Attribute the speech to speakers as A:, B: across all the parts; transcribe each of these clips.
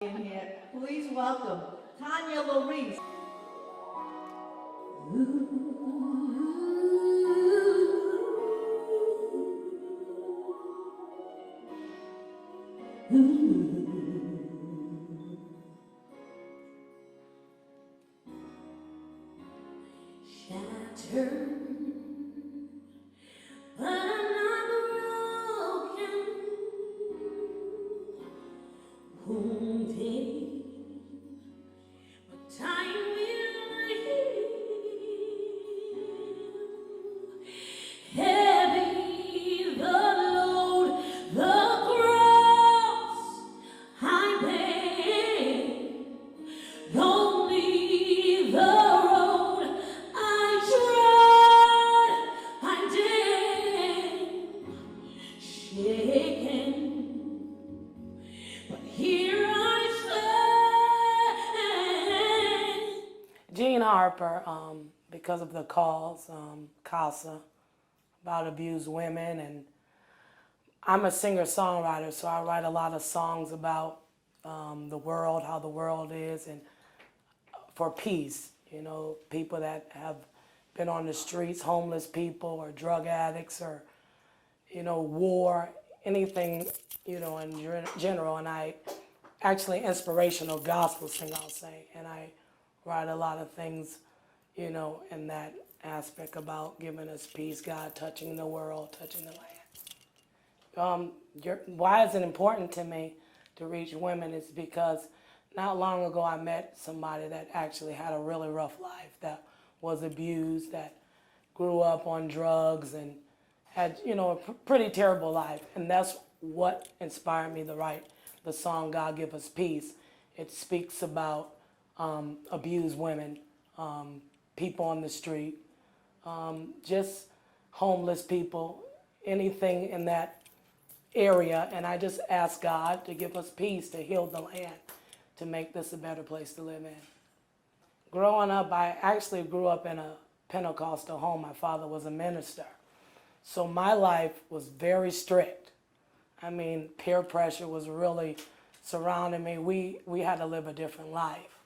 A: In here, please welcome Tanya LaReese.
B: Shattered, but I'm not broken. Wounded, but time will heal. Heavy the load, the cross I bear. Lonely the road I trod, I'm dead, shaken, but here I stand.
C: Jean Harper, because of the calls, CASA, about abused women, and I'm a singer-songwriter, so I write a lot of songs about the world, how the world is, and for peace. You know, people that have been on the streets, homeless people, or drug addicts, or war, anything, in general. And I actually inspirational gospel singer, I'll say, and I write a lot of things, in that aspect about giving us peace, God touching the world, touching the land. Why is it important to me to reach women is because not long ago I met somebody that actually had a really rough life, that was abused, that grew up on drugs and had, a pretty terrible life. And that's what inspired me to write the song, God Give Us Peace. It speaks about abused women, people on the street, just homeless people, anything in that area. And I just ask God to give us peace, to heal the land, to make this a better place to live in. Growing up, I actually grew up in a Pentecostal home. My father was a minister. So my life was very strict. I mean, peer pressure was really surrounding me. We had to live a different life.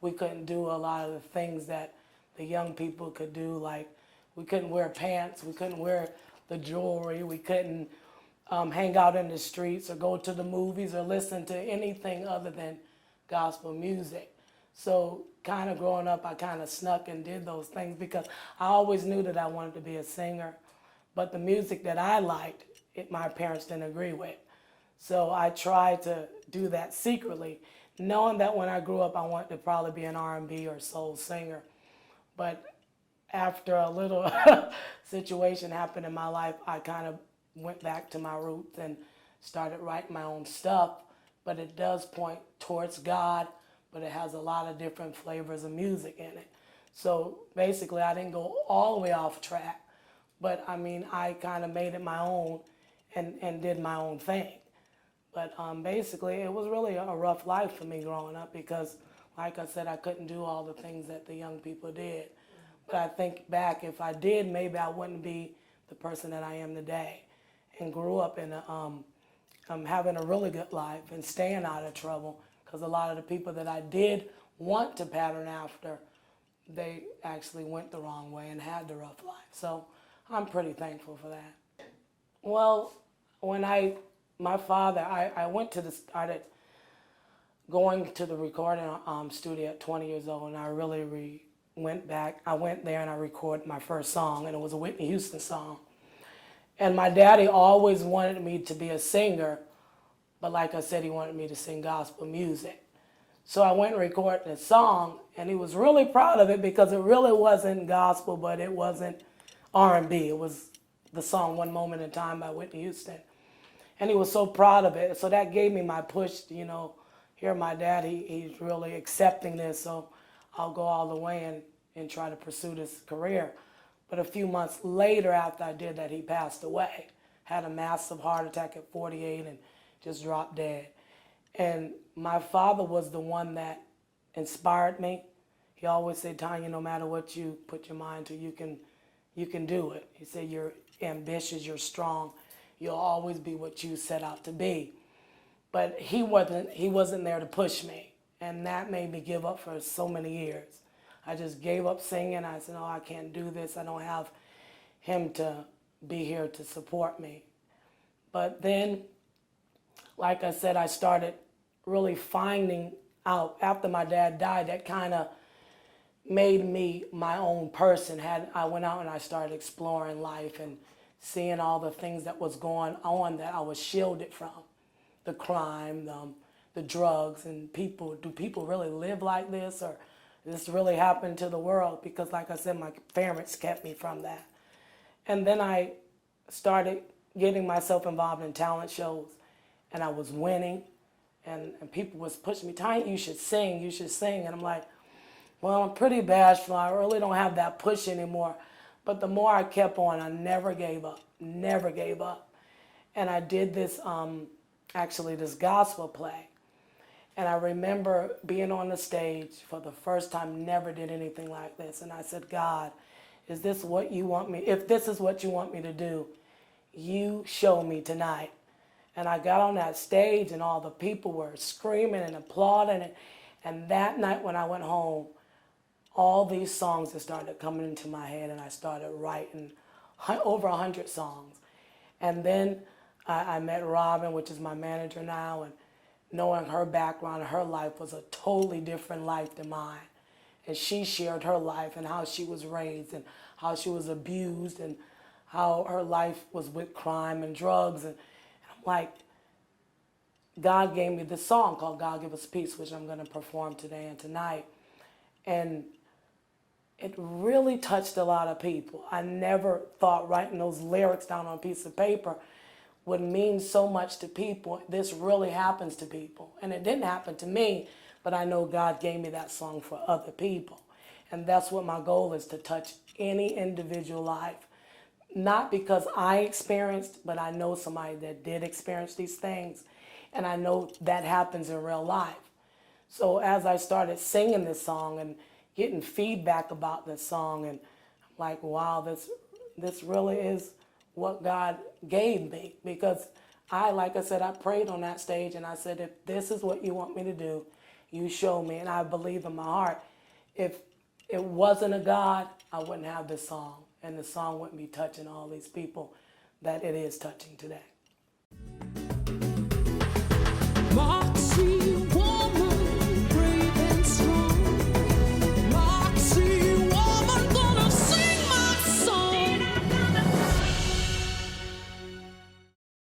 C: We couldn't do a lot of the things that the young people could do, like we couldn't wear pants, we couldn't wear the jewelry, we couldn't hang out in the streets or go to the movies or listen to anything other than gospel music. So kind of growing up, I kind of snuck and did those things because I always knew that I wanted to be a singer. But the music that I liked, my parents didn't agree with. So I tried to do that secretly, knowing that when I grew up, I wanted to probably be an R&B or soul singer. But after a little situation happened in my life, I kind of went back to my roots and started writing my own stuff. But it does point towards God, but it has a lot of different flavors of music in it. So basically, I didn't go all the way off track. But I mean, I kind of made it my own and did my own thing. But basically, it was really a rough life for me growing up because, like I said, I couldn't do all the things that the young people did. But I think back, if I did, maybe I wouldn't be the person that I am today. And grew up in having a really good life and staying out of trouble because a lot of the people that I did want to pattern after, they actually went the wrong way and had the rough life. So I'm pretty thankful for that. Well, when my father, I started going to the recording studio at 20 years old, and I really went back. I went there and I recorded my first song, and it was a Whitney Houston song. And my daddy always wanted me to be a singer, but like I said, he wanted me to sing gospel music. So I went and recorded a song, and he was really proud of it because it really wasn't gospel, but it wasn't R&B. It was the song One Moment in Time by Whitney Houston. And he was so proud of it. So that gave me my push, here my dad, he's really accepting this, so I'll go all the way and try to pursue this career. But a few months later after I did that, he passed away. Had a massive heart attack at 48 and just dropped dead. And my father was the one that inspired me. He always said, Tanya, no matter what you put your mind to, you can do it. He said, you're ambitious, you're strong, you'll always be what you set out to be. but he wasn't there to push me, and that made me give up for so many years. I just gave up singing. I said, "Oh, I can't do this. I don't have him to be here to support me." But then, like I said, I started really finding out after my dad died. That kind of made me my own person. I went out and I started exploring life and seeing all the things that was going on that I was shielded from, the crime, the drugs, and people. Do people really live like this, or this really happened to the world? Because like I said, my parents kept me from that. And then I started getting myself involved in talent shows, and I was winning, and people was pushing me, "Tanya, you should sing, you should sing." And I'm like, well, I'm pretty bashful. I really don't have that push anymore. But the more I kept on, I never gave up, never gave up. And I did this, actually this gospel play. And I remember being on the stage for the first time, never did anything like this. And I said, "God, is this what you want me, if this is what you want me to do, you show me tonight." And I got on that stage and all the people were screaming and applauding. And that night when I went home, all these songs that started coming into my head, and I started writing over 100 songs. And then I met Robin, which is my manager now, and knowing her background and her life was a totally different life than mine. And she shared her life and how she was raised and how she was abused and how her life was with crime and drugs. And I'm like, God gave me this song called "God Give Us Peace," which I'm going to perform today and tonight. And it really touched a lot of people. I never thought writing those lyrics down on a piece of paper would mean so much to people. This really happens to people. And it didn't happen to me, but I know God gave me that song for other people. And that's what my goal is, to touch any individual life. Not because I experienced, but I know somebody that did experience these things. And I know that happens in real life. So as I started singing this song and getting feedback about this song, and I'm like, wow, this really is what God gave me. Because like I said, I prayed on that stage and I said, if this is what you want me to do, you show me. And I believe in my heart, if it wasn't a God, I wouldn't have this song. And the song wouldn't be touching all these people that it is touching today.
B: Mom.